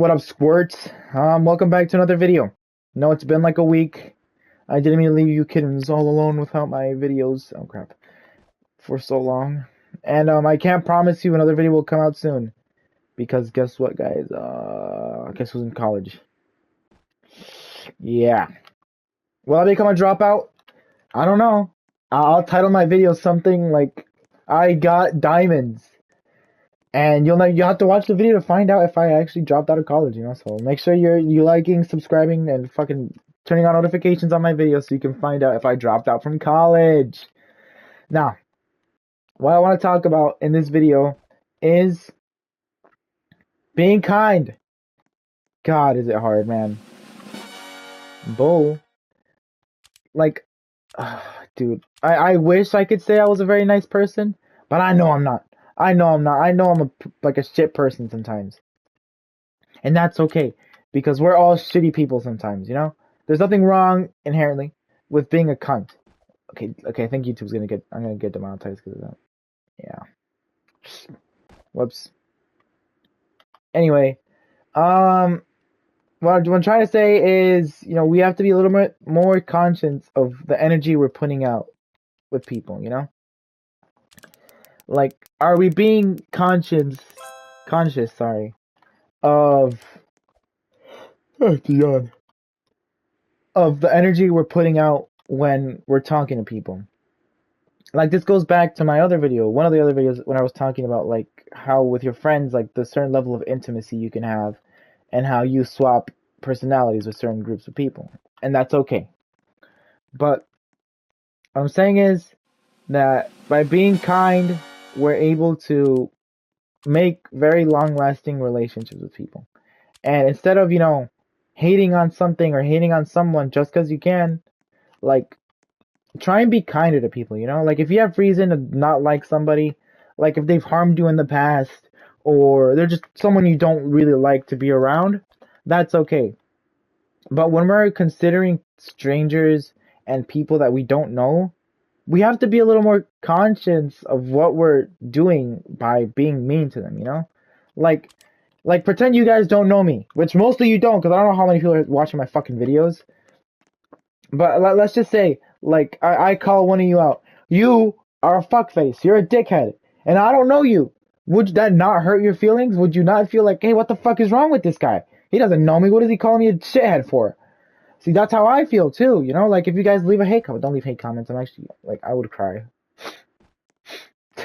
What up, squirts? Welcome back to another video. No, it's been like a week. I didn't mean to leave you kittens all alone without my videos. Oh crap. For so long. And I can't promise you another video will come out soon. Because guess what, guys? Guess who's in college? Yeah. Will I become a dropout? I don't know. I'll title my video something like I got diamonds. And you'll have to watch the video to find out if I actually dropped out of college, So make sure you liking, subscribing, and fucking turning on notifications on my videos so you can find out if I dropped out from college. Now, what I want to talk about in this video is being kind. God, is it hard, man. Bull. Like, dude, I wish I could say I was a very nice person, but I know I'm not. I know I'm not. I know I'm like a shit person sometimes. And that's okay. Because we're all shitty people sometimes, There's nothing wrong inherently with being a cunt. Okay, I think YouTube's I'm gonna get demonetized because of that. Yeah. Whoops. Anyway, what I'm trying to say is, we have to be a little bit more conscious of the energy we're putting out with people, Like, are we being conscious, of of the energy we're putting out when we're talking to people? Like, this goes back to my other video, one of the other videos when I was talking about, like, how with your friends, like, the certain level of intimacy you can have and how you swap personalities with certain groups of people. And that's okay. But what I'm saying is that by being kind, we're able to make very long-lasting relationships with people. And instead of, hating on something or hating on someone just because you can, like, try and be kinder to people, Like, if you have reason to not like somebody, like if they've harmed you in the past, or they're just someone you don't really like to be around, that's okay. But when we're considering strangers and people that we don't know, we have to be a little more conscious of what we're doing by being mean to them, Like pretend you guys don't know me, which most of you don't, because I don't know how many people are watching my fucking videos. But let's just say, like, I call one of you out. You are a fuckface. You're a dickhead. And I don't know you. Would that not hurt your feelings? Would you not feel like, hey, what the fuck is wrong with this guy? He doesn't know me. What is he calling me a shithead for? See, that's how I feel, too, Like, if you guys leave a hate comment, don't leave hate comments. I'm actually, like, I would cry.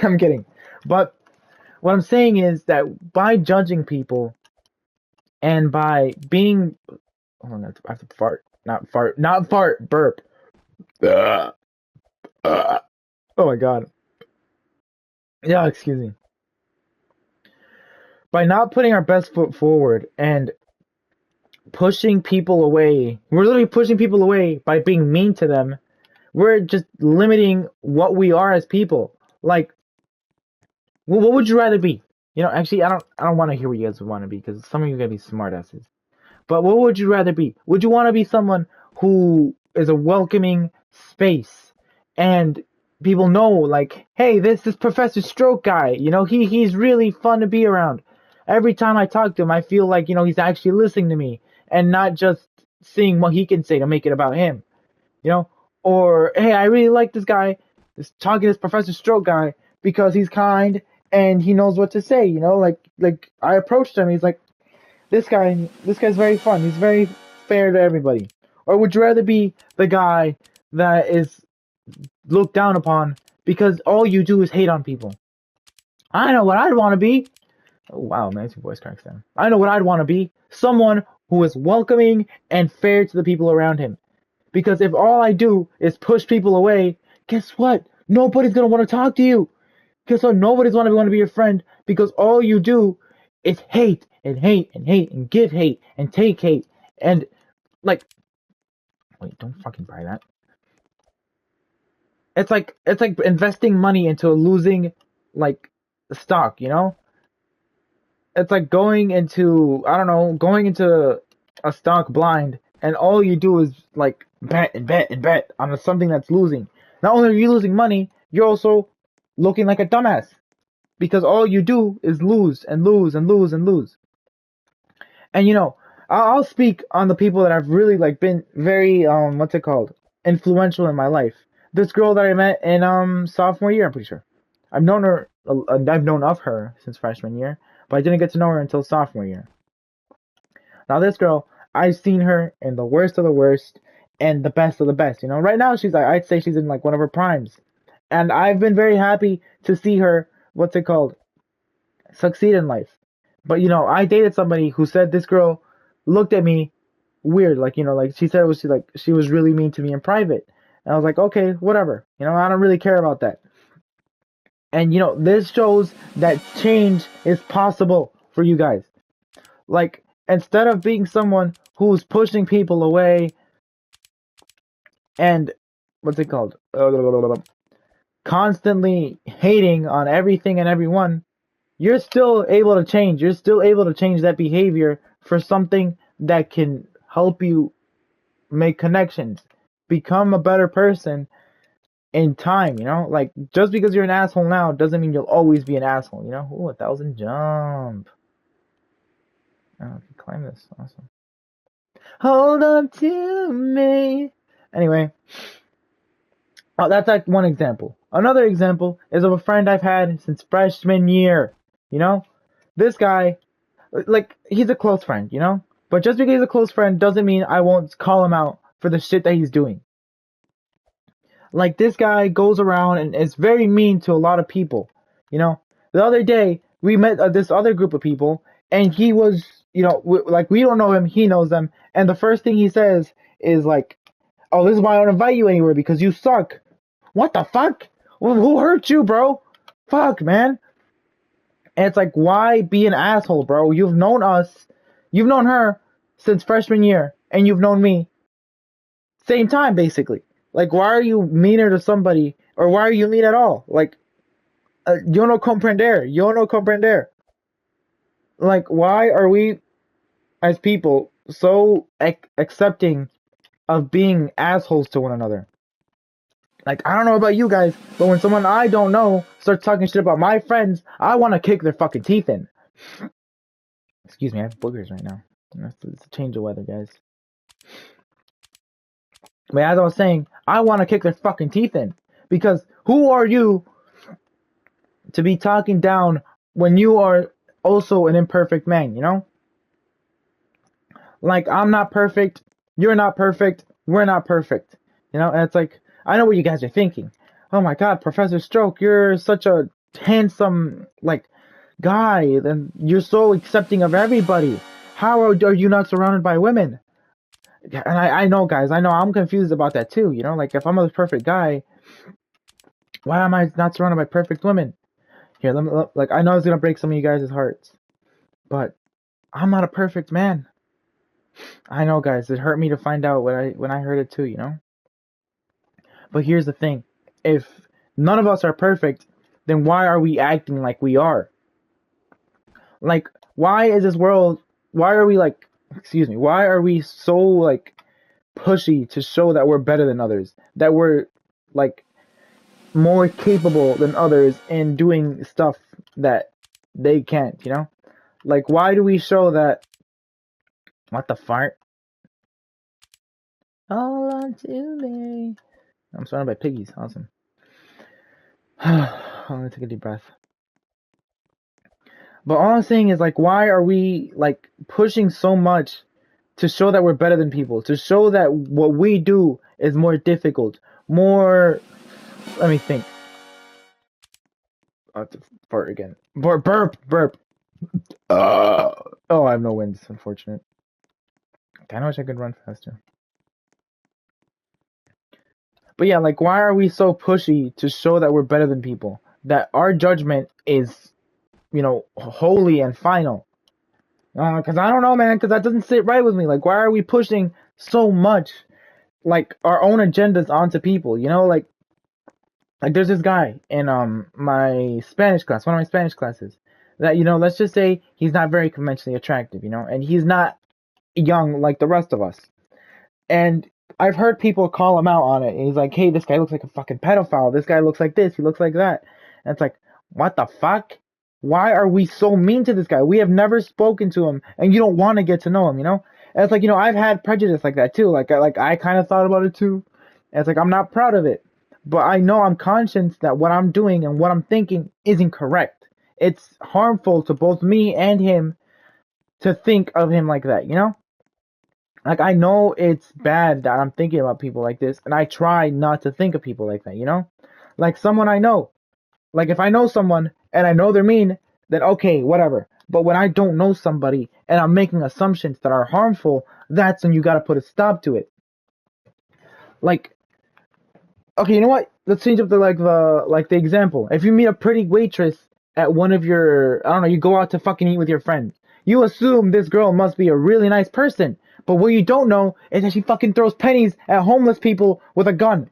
I'm kidding. But what I'm saying is that by judging people and by being... Hold on, I have to fart. Not fart, burp. Oh my god. Yeah, excuse me. By not putting our best foot forward and pushing people away, we're literally pushing people away by being mean to them. We're just limiting what we are as people. Like, what would you rather be? Actually, I don't want to hear what you guys would want to be, because some of you are gonna be smartasses. But what would you rather be? Would you want to be someone who is a welcoming space and people know, like, hey, this is Professor Stroke guy, he's really fun to be around. Every time I talk to him, I feel like, he's actually listening to me and not just seeing what he can say to make it about him, Or, hey, I really like this guy, talking to this Professor Stroke guy because he's kind and he knows what to say, Like I approached him, he's like, this guy's very fun. He's very fair to everybody. Or would you rather be the guy that is looked down upon because all you do is hate on people? I know what I'd want to be. Oh, wow, man, your voice cracks down. I know what I'd want to be. Someone who is welcoming and fair to the people around him. Because if all I do is push people away, guess what? Nobody's going to want to talk to you. Guess what? Nobody's going to want to be your friend because all you do is hate and hate and hate and give hate and take hate and, like, wait, don't fucking buy that. It's like investing money into losing, like, stock, It's like going into a stock blind and all you do is, like, bet and bet and bet on something that's losing. Not only are you losing money, you're also looking like a dumbass because all you do is lose and lose and lose and lose. And I'll speak on the people that have really like been very what's it called, influential in my life. This girl that I met in sophomore year, I'm pretty sure. I've known of her since freshman year, but I didn't get to know her until sophomore year. Now this girl, I've seen her in the worst of the worst and the best of the best. Right now I'd say she's in like one of her primes, and I've been very happy to see her, what's it called, succeed in life. But I dated somebody who said this girl looked at me weird, like like she said she was really mean to me in private, and I was like, okay, whatever, I don't really care about that. And this shows that change is possible for you guys. Like, instead of being someone who's pushing people away and what's it called, constantly hating on everything and everyone, you're still able to change. You're still able to change that behavior for something that can help you make connections, become a better person in time, Like, just because you're an asshole now doesn't mean you'll always be an asshole, Ooh, 1,000 jump. Oh, I can climb this. Awesome. Hold on to me. Anyway. Oh, that's like one example. Another example is of a friend I've had since freshman year. This guy, like, he's a close friend, But just because he's a close friend doesn't mean I won't call him out for the shit that he's doing. Like, this guy goes around and is very mean to a lot of people, The other day, we met this other group of people, and he was, like, we don't know him, he knows them, and the first thing he says is like, oh, this is why I don't invite you anywhere, because you suck. What the fuck? Well, who hurt you, bro? Fuck, man. And it's like, why be an asshole, bro? You've known her since freshman year, and you've known me same time, basically. Like, why are you meaner to somebody, or why are you mean at all? Like, yo no comprender. Like, why are we, as people, so accepting of being assholes to one another? Like, I don't know about you guys, but when someone I don't know starts talking shit about my friends, I want to kick their fucking teeth in. Excuse me, I have boogers right now. It's a change of weather, guys. But as I was saying, I want to kick their fucking teeth in. Because who are you to be talking down when you are also an imperfect man, Like, I'm not perfect, you're not perfect, we're not perfect, And it's like, I know what you guys are thinking. Oh my god, Professor Stroke, you're such a handsome, like, guy, and you're so accepting of everybody. How are you not surrounded by women? And I know, guys, I'm confused about that too, Like, if I'm a perfect guy, why am I not surrounded by perfect women? Here, like, I know it's gonna break some of you guys' hearts, but I'm not a perfect man. I know, guys, it hurt me to find out when I heard it too, But here's the thing. If none of us are perfect, then why are we acting like we are? Like, why are we so, like, pushy to show that we're better than others? That we're, like, more capable than others in doing stuff that they can't, Like, why do we show that? What the fart? Hold on to me. I'm surrounded by piggies. Awesome. I'm gonna take a deep breath. But all I'm saying is, like, why are we, like, pushing so much to show that we're better than people? To show that what we do is more difficult, more... Let me think. I have to fart again. Burp. Oh, I have no wins, unfortunate. I kinda wish I could run faster. But yeah, like, why are we so pushy to show that we're better than people? That our judgment is, holy and final. Because I don't know, man, because that doesn't sit right with me. Like, why are we pushing so much, like, our own agendas onto people, Like, there's this guy in my Spanish class, one of my Spanish classes, that, let's just say he's not very conventionally attractive, and he's not young like the rest of us. And I've heard people call him out on it, and he's like, hey, this guy looks like a fucking pedophile. This guy looks like this, he looks like that. And it's like, what the fuck? Why are we so mean to this guy? We have never spoken to him, and you don't want to get to know him, you know? And it's like, you know, I've had prejudice like that too. I kind of thought about it too. And it's like, I'm not proud of it. But I know I'm conscious that what I'm doing and what I'm thinking isn't correct. It's harmful to both me and him to think of him like that, you know? Like, I know it's bad that I'm thinking about people like this, and I try not to think of people like that, you know? Like, someone I know. Like, if I know someone and I know they're mean, then okay, whatever. But when I don't know somebody and I'm making assumptions that are harmful, that's when you gotta put a stop to it. Like, okay, you know what? Let's change up the example. If you meet a pretty waitress at one of your, I don't know, you go out to fucking eat with your friends. You assume this girl must be a really nice person. But what you don't know is that she fucking throws pennies at homeless people with a gun.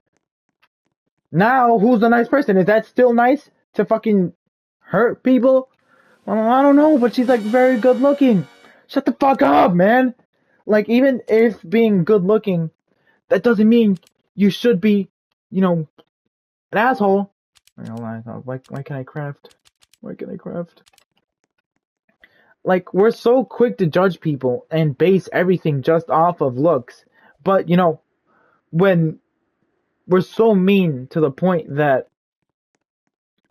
Now, who's the nice person? Is that still nice to fucking hurt people? Well, I don't know, but she's like very good looking. Shut the fuck up, man. Like, even if being good looking, that doesn't mean you should be, you know, an asshole. Why can I craft? Why can I craft? Like, we're so quick to judge people and base everything just off of looks. But, you know, when we're so mean to the point that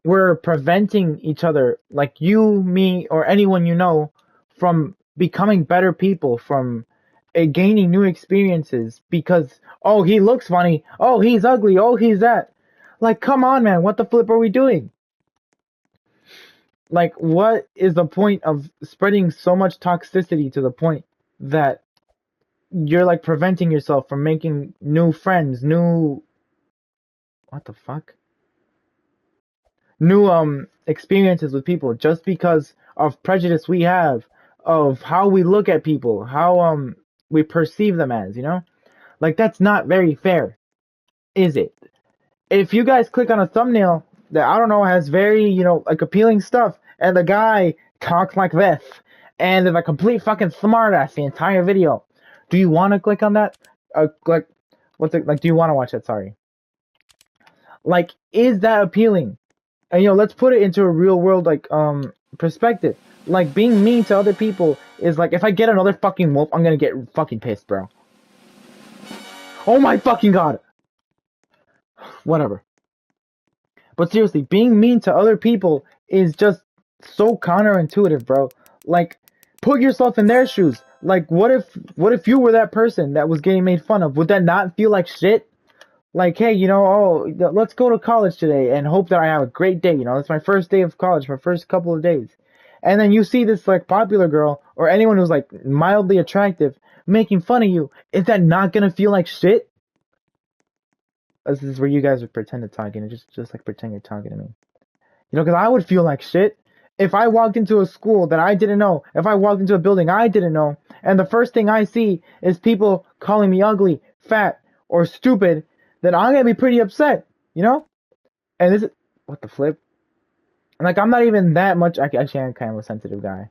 we're preventing each other, like you, me, or anyone you know, from becoming better people, from gaining new experiences because, oh, he looks funny, oh, he's ugly, oh, he's that. Like, come on, man, what the flip are we doing? Like, what is the point of spreading so much toxicity to the point that you're like preventing yourself from making new friends, what the fuck? New experiences with people just because of prejudice we have of how we look at people, how we perceive them as, you know? Like, that's not very fair, is it? If you guys click on a thumbnail that, I don't know, has very, you know, like appealing stuff, and the guy talks like this, and is a complete fucking smartass the entire video, do you want to click on that? Like, do you want to watch that? Sorry. Like, is that appealing? And, you know, let's put it into a real world, like, perspective. Like, being mean to other people is like, if I get another fucking wolf, I'm gonna get fucking pissed, bro. Oh my fucking god! Whatever. But seriously, being mean to other people is just so counterintuitive, bro. Like, put yourself in their shoes. Like, what if you were that person that was getting made fun of? Would that not feel like shit? Like, hey, you know, oh, let's go to college today and hope that I have a great day. You know, it's my first day of college, my first couple of days. And then you see this, like, popular girl or anyone who's, like, mildly attractive making fun of you. Is that not gonna feel like shit? This is where you guys would pretend to talk, and just like pretend you're talking to me. You know, because I would feel like shit if I walked into a school that I didn't know, if I walked into a building I didn't know, and the first thing I see is people calling me ugly, fat, or stupid, then I'm gonna be pretty upset, you know? And this is, what the flip? Like, I'm not even that much, actually, I'm kind of a sensitive guy.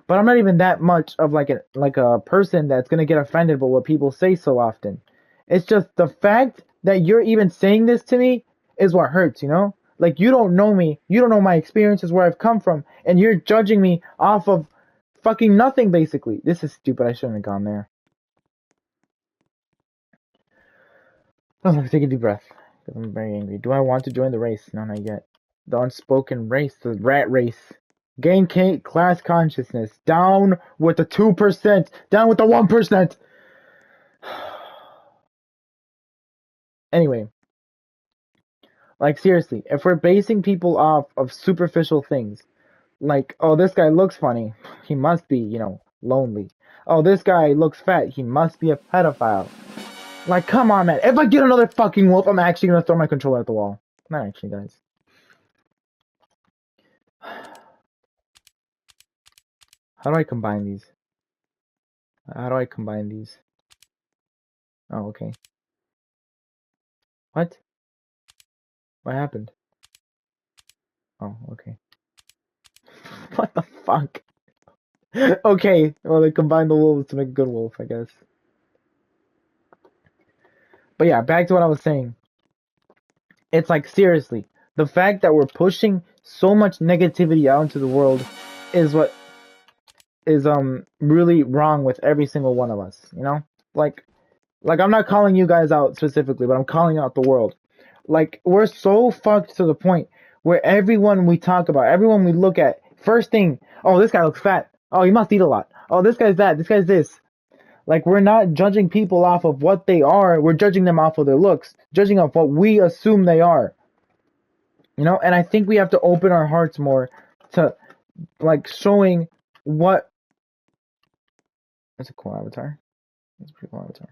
But I'm not even that much of like a person that's gonna get offended by what people say so often. It's just the fact that you're even saying this to me is what hurts, you know? Like, you don't know me, you don't know my experiences, where I've come from, and you're judging me off of fucking nothing, basically. This is stupid, I shouldn't have gone there. Oh, take a deep breath, because I'm very angry. Do I want to join the race? No, not yet. The unspoken race, the rat race. Gain class consciousness. Down with the 2%. Down with the 1%. Anyway. Like, seriously, if we're basing people off of superficial things, like, oh, this guy looks funny, he must be, you know, lonely. Oh, this guy looks fat, he must be a pedophile. Like, come on, man. If I get another fucking wolf, I'm actually gonna throw my controller at the wall. Not actually, guys. How do I combine these? How do I combine these? Oh, okay. What? What happened? Oh, okay. What the fuck? Okay, well, they combined the wolves to make a good wolf, I guess. But yeah, back to what I was saying. It's like, seriously, the fact that we're pushing so much negativity out into the world is what is really wrong with every single one of us, you know? Like I'm not calling you guys out specifically, but I'm calling out the world. Like, we're so fucked to the point where everyone we talk about, everyone we look at, first thing, oh, this guy looks fat. Oh, he must eat a lot. Oh, this guy's that. This guy's this. Like, we're not judging people off of what they are. We're judging them off of their looks, judging off what we assume they are. You know, and I think we have to open our hearts more to, like, showing what... That's a cool avatar. That's a pretty cool avatar.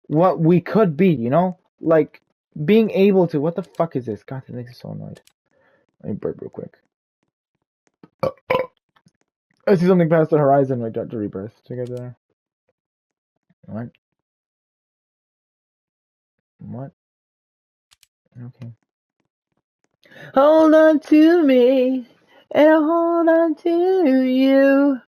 What we could be, you know? Like, being able to... What the fuck is this? God, this makes me so annoyed. Let me burp real quick. I see something past the horizon. Wait, to rebirth. Check out there. What? What? Okay. Hold on to me, and I'll hold on to you.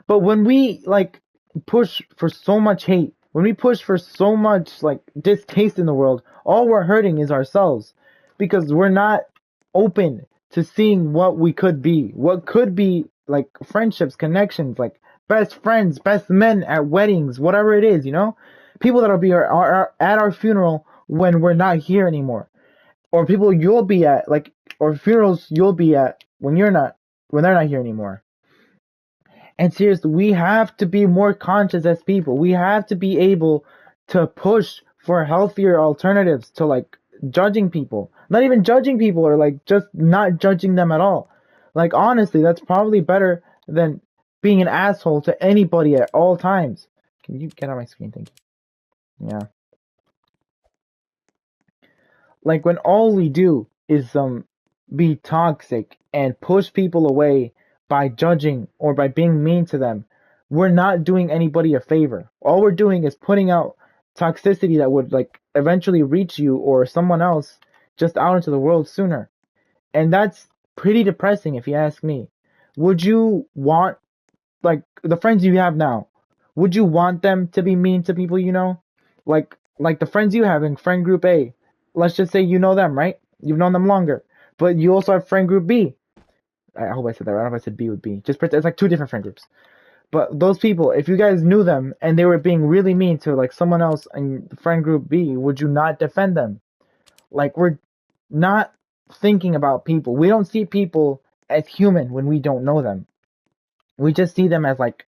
But when we, like, push for so much hate, when we push for so much, like, distaste in the world, all we're hurting is ourselves. Because we're not open to seeing what we could be. What could be, like, friendships, connections, like, best friends, best men at weddings, whatever it is, you know? People that'll be at our funeral when we're not here anymore. Or people you'll be at, like, or funerals you'll be at when they're not here anymore. And seriously, we have to be more conscious as people. We have to be able to push for healthier alternatives to, like, judging people. Not even judging people, or, like, just not judging them at all. Like, honestly, that's probably better than being an asshole to anybody at all times. Can you get on my screen? Thank you. Yeah. Like, when all we do is be toxic and push people away by judging or by being mean to them, we're not doing anybody a favor. All we're doing is putting out toxicity that would, like, eventually reach you or someone else just out into the world sooner. And that's pretty depressing, if you ask me. Would you want, like, the friends you have now, would you want them to be mean to people you know? Like the friends you have in friend group A. Let's just say you know them, right? You've known them longer. But you also have friend group B. I hope I said that right. I don't know if I said B with B. Just pretend it's like two different friend groups. But those people, if you guys knew them and they were being really mean to, like, someone else in friend group B, would you not defend them? Like, we're not thinking about people. We don't see people as human when we don't know them. We just see them as, like,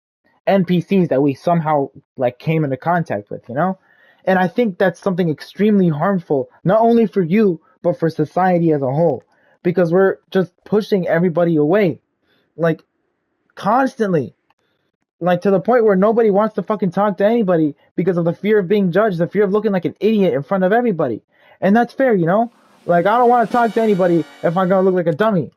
NPCs that we somehow, like, came into contact with, you know? And I think that's something extremely harmful, not only for you, but for society as a whole. Because we're just pushing everybody away. Like, constantly. Like, to the point where nobody wants to fucking talk to anybody because of the fear of being judged, the fear of looking like an idiot in front of everybody. And that's fair, you know? Like, I don't want to talk to anybody if I'm gonna look like a dummy.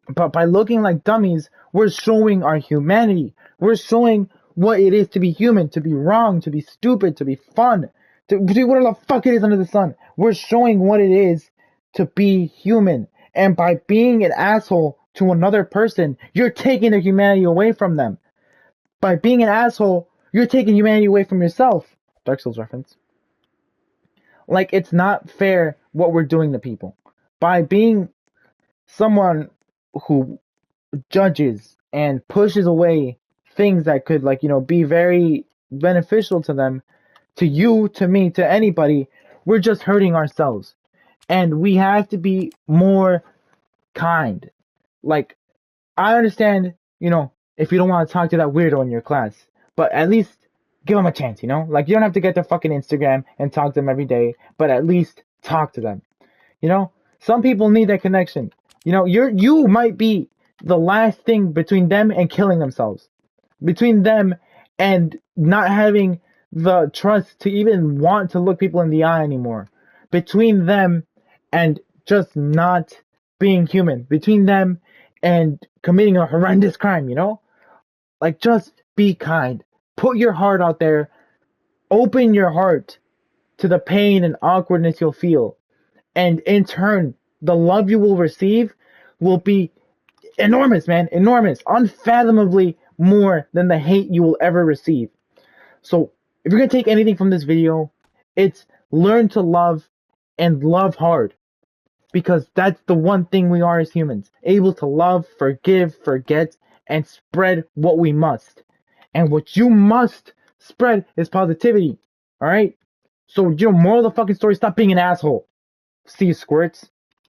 But by looking like dummies, we're showing our humanity. We're showing what it is to be human, to be wrong, to be stupid, to be fun, to do whatever the fuck it is under the sun. We're showing what it is to be human. And by being an asshole to another person, you're taking their humanity away from them. By being an asshole, you're taking humanity away from yourself. Dark Souls reference. Like, it's not fair what we're doing to people. By being someone who judges and pushes away things that could, like, you know, be very beneficial to them, to you, to me, to anybody, we're just hurting ourselves. And we have to be more kind. Like, I understand, you know, if you don't want to talk to that weirdo in your class, but at least give them a chance, you know? Like, you don't have to get their fucking Instagram and talk to them every day, but at least talk to them. You know? Some people need that connection. You know, you might be the last thing between them and killing themselves. Between them and not having the trust to even want to look people in the eye anymore. Between them and just not being human. Between them and committing a horrendous crime, you know? Like, just be kind. Put your heart out there. Open your heart to the pain and awkwardness you'll feel. And in turn, the love you will receive will be enormous, man. Enormous. Unfathomably more than the hate you will ever receive. So, if you're going to take anything from this video, it's learn to love and love hard. Because that's the one thing we are as humans. Able to love, forgive, forget, and spread what we must. And what you must spread is positivity. Alright? So, moral of the fucking story, stop being an asshole. See you, squirts.